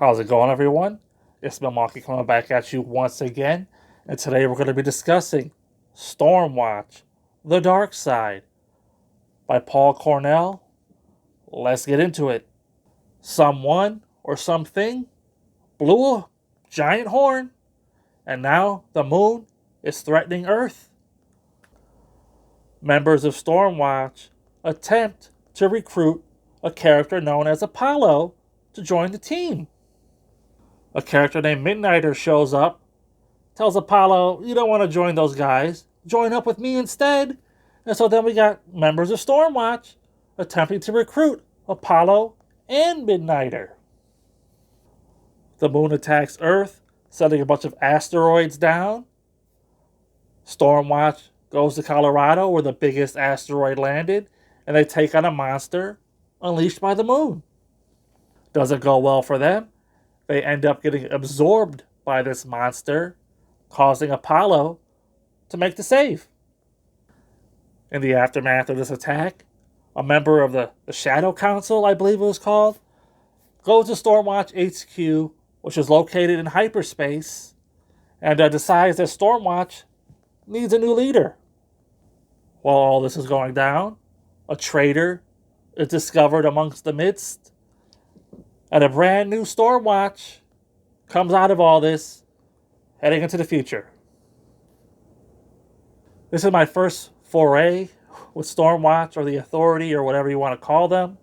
How's it going, everyone? It's Milwaukee coming back at you once again, and today we're going to be discussing Stormwatch The Darkside by Paul Cornell. Let's get into it. Someone or something blew a giant horn, and now the moon is threatening Earth. Members of Stormwatch attempt to recruit a character known as Apollo to join the team. A character named Midnighter shows up, tells Apollo, you don't want to join those guys. Join up with me instead. And so then we got members of Stormwatch attempting to recruit Apollo and Midnighter. The moon attacks Earth, sending a bunch of asteroids down. Stormwatch goes to Colorado, where the biggest asteroid landed, and they take on a monster unleashed by the moon. Doesn't go well for them. They end up getting absorbed by this monster, causing Apollo to make the save. In the aftermath of this attack, a member of the Shadow Council, I believe it was called, goes to Stormwatch HQ, which is located in hyperspace, and decides that Stormwatch needs a new leader. While all this is going down, a traitor is discovered amongst the midst, and a brand new Stormwatch comes out of all this, heading into the future. This is my first foray with Stormwatch, or the Authority, or whatever you want to call them.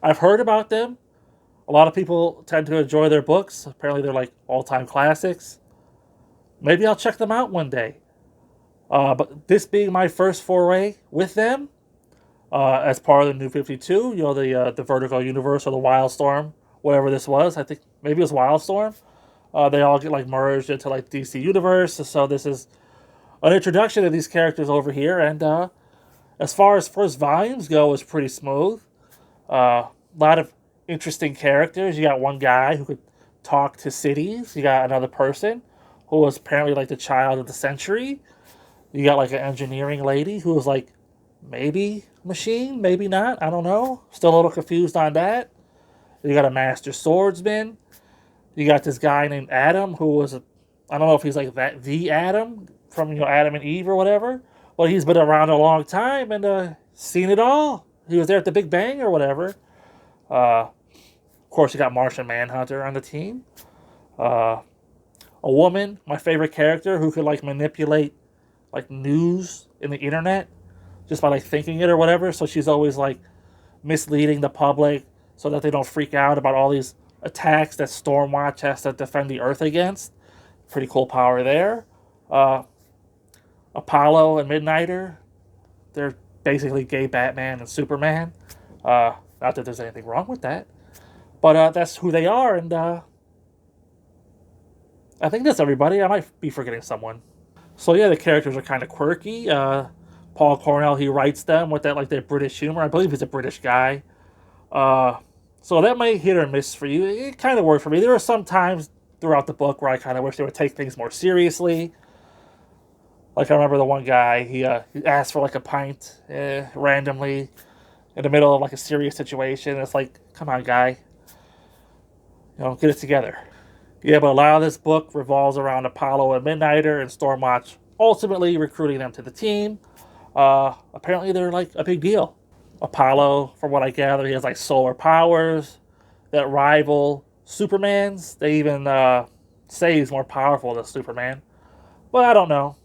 I've heard about them. A lot of people tend to enjoy their books. Apparently they're like all-time classics. Maybe I'll check them out one day. But this being my first foray with them, as part of the New 52, the Vertigo Universe, or the Wildstorm, whatever this was. I think maybe it was Wildstorm. They all get like merged into like DC Universe. So this is an introduction to these characters over here. And as far as first volumes go, it's pretty smooth. A lot of interesting characters. You got one guy who could talk to cities. You got another person who was apparently like the child of the century. You got like an engineering lady who was like maybe machine, maybe not. I don't know. Still a little confused on that. You got a master swordsman. You got this guy named Adam who was, I don't know if he's like the Adam from Adam and Eve or whatever. Well, he's been around a long time and seen it all. He was there at the Big Bang or whatever. Of course, you got Martian Manhunter on the team. A woman, my favorite character, who could like manipulate like news in the internet just by like thinking it or whatever. So she's always like misleading the public so that they don't freak out about all these attacks that Stormwatch has to defend the Earth against. Pretty cool power there. Apollo and Midnighter, they're basically gay Batman and Superman. Not that there's anything wrong with that, but that's who they are, and I think that's everybody. I might be forgetting someone. So yeah, the characters are kind of quirky. Paul Cornell, he writes them with that like their British humor. I believe he's a British guy. So that might hit or miss for you. It kind of worked for me. There are some times throughout the book where I kind of wish they would take things more seriously. Like I remember the one guy, he asked for like a pint randomly in the middle of like a serious situation. It's like, come on, guy, get it together. Yeah, but a lot of this book revolves around Apollo and Midnighter and Stormwatch ultimately recruiting them to the team. Apparently they're like a big deal. Apollo, from what I gather, he has like solar powers that rival Superman's. They even say he's more powerful than Superman. But I don't know.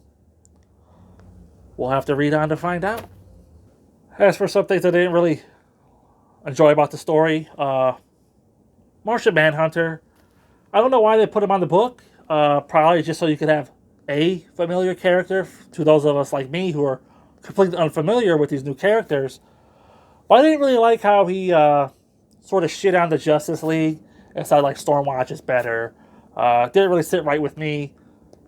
We'll have to read on to find out. As for some things I didn't really enjoy about the story, Martian Manhunter, I don't know why they put him on the book. Probably just so you could have a familiar character to those of us like me who are completely unfamiliar with these new characters. But I didn't really like how he sort of shit on the Justice League and said like Stormwatch is better. Didn't really sit right with me.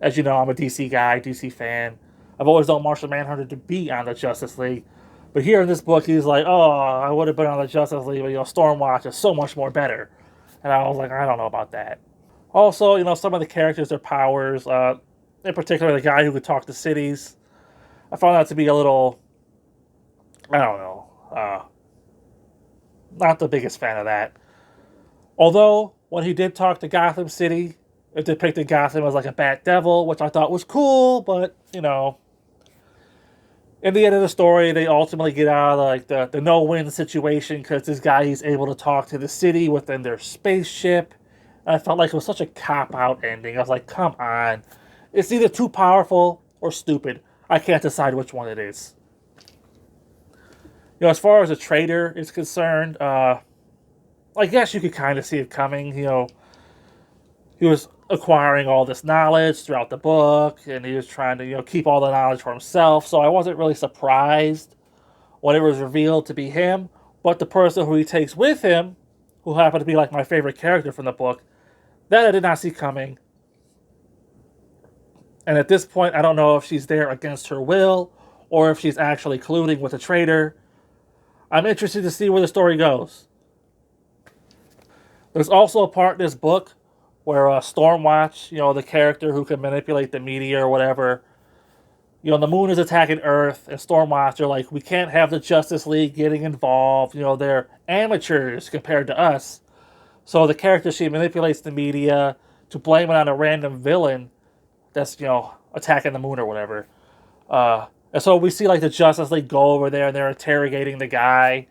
As you know, I'm a DC guy, DC fan. I've always known Martian Manhunter to be on the Justice League. But here in this book, he's like, oh, I would have been on the Justice League, but Stormwatch is so much more better. And I was like, I don't know about that. Also, some of the characters, their powers, in particular the guy who could talk to cities, I found that to be a little, I don't know, not the biggest fan of that. Although, when he did talk to Gotham City, it depicted Gotham as like a bat devil, which I thought was cool, but, in the end of the story, they ultimately get out of like the no-win situation because this guy, he's able to talk to the city within their spaceship. And I felt like it was such a cop-out ending. I was like, come on. It's either too powerful or stupid. I can't decide which one it is. As far as the trader is concerned, I guess you could kind of see it coming. He was acquiring all this knowledge throughout the book, and he was trying to, keep all the knowledge for himself. So I wasn't really surprised when it was revealed to be him. But the person who he takes with him, who happened to be like my favorite character from the book, that I did not see coming. And at this point, I don't know if she's there against her will or if she's actually colluding with the traitor. I'm interested to see where the story goes. There's also a part in this book where Stormwatch, the character who can manipulate the media or whatever, the moon is attacking Earth, and Stormwatch are like, we can't have the Justice League getting involved. They're amateurs compared to us. So the character, she manipulates the media to blame it on a random villain that's, attacking the moon or whatever. And so we see like the Justice League go over there and they're interrogating the guy.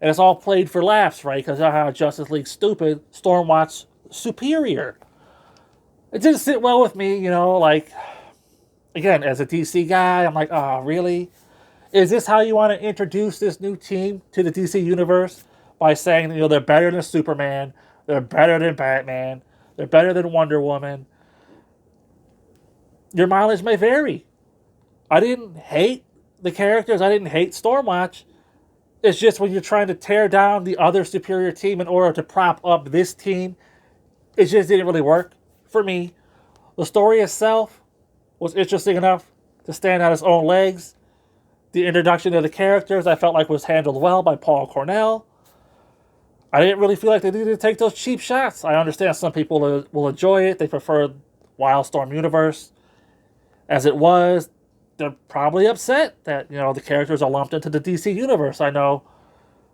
And it's all played for laughs, right? Because how Justice League's stupid, Stormwatch superior. It didn't sit well with me, again, as a DC guy, I'm like, oh, really? Is this how you want to introduce this new team to the DC universe? By saying, they're better than Superman, they're better than Batman, they're better than Wonder Woman. Your mileage may vary. I didn't hate the characters, I didn't hate Stormwatch. It's just when you're trying to tear down the other superior team in order to prop up this team, it just didn't really work for me. The story itself was interesting enough to stand on its own legs. The introduction of the characters I felt like was handled well by Paul Cornell. I didn't really feel like they needed to take those cheap shots. I understand some people will enjoy it. They prefer Wildstorm Universe. As it was, they're probably upset that, the characters are lumped into the DC Universe. I know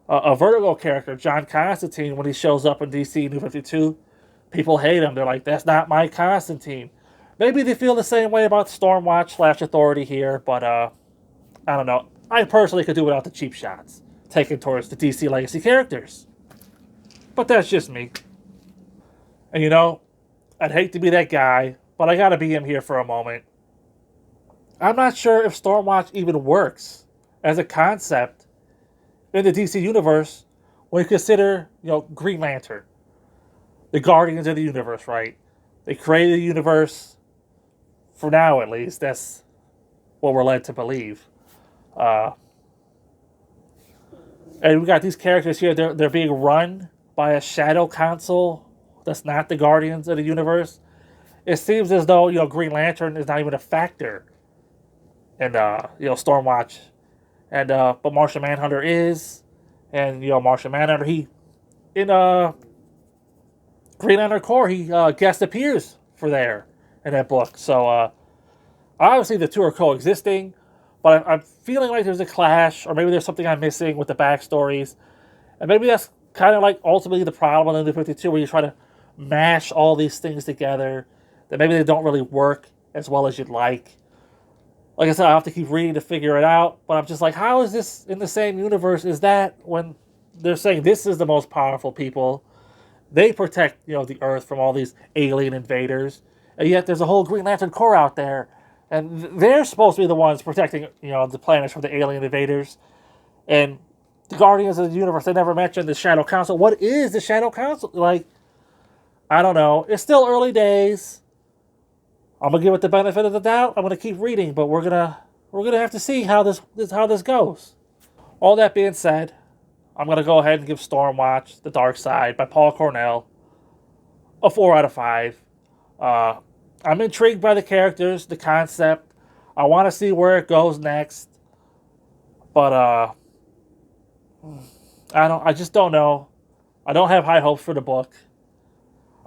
a Vertigo character, John Constantine, when he shows up in DC New 52, people hate him. They're like, that's not my Constantine. Maybe they feel the same way about Stormwatch / Authority here, but I don't know. I personally could do without the cheap shots taken towards the DC Legacy characters. But that's just me. And I'd hate to be that guy, but I gotta be him here for a moment. I'm not sure if Stormwatch even works as a concept in the DC universe when you consider, Green Lantern, the Guardians of the Universe, right? They created a universe, for now at least. That's what we're led to believe. And we got these characters here. They're being run by a shadow council that's not the Guardians of the Universe. It seems as though, Green Lantern is not even a factor in, Stormwatch. And, but Martian Manhunter is. And, Martian Manhunter, in Green Lantern Corps, he guest appears for there in that book. So, obviously the two are coexisting, but I'm feeling like there's a clash, or maybe there's something I'm missing with the backstories. And maybe that's kind of like ultimately the problem in the 52, where you try to mash all these things together, that maybe they don't really work as well as you'd like. Like I said, I have to keep reading to figure it out, but I'm just like, how is this in the same universe as that when they're saying this is the most powerful people? They protect, the Earth from all these alien invaders, and yet there's a whole Green Lantern Corps out there, and they're supposed to be the ones protecting, the planets from the alien invaders. And the Guardians of the Universe, they never mentioned the Shadow Council. What is the Shadow Council? I don't know. It's still early days. I'm gonna give it the benefit of the doubt. I'm gonna keep reading, but we're gonna have to see how this goes. All that being said, I'm gonna go ahead and give Stormwatch The Darkside by Paul Cornell a 4 out of 5. I'm intrigued by the characters, the concept. I want to see where it goes next, but I just don't know. I don't have high hopes for the book.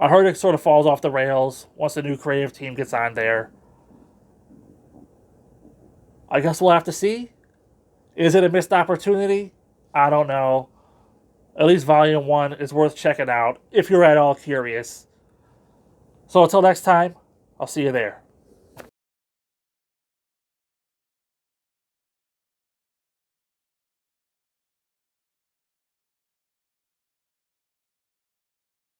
I heard it sort of falls off the rails once the new creative team gets on there. I guess we'll have to see. Is it a missed opportunity? I don't know. At least Volume 1 is worth checking out if you're at all curious. So until next time, I'll see you there.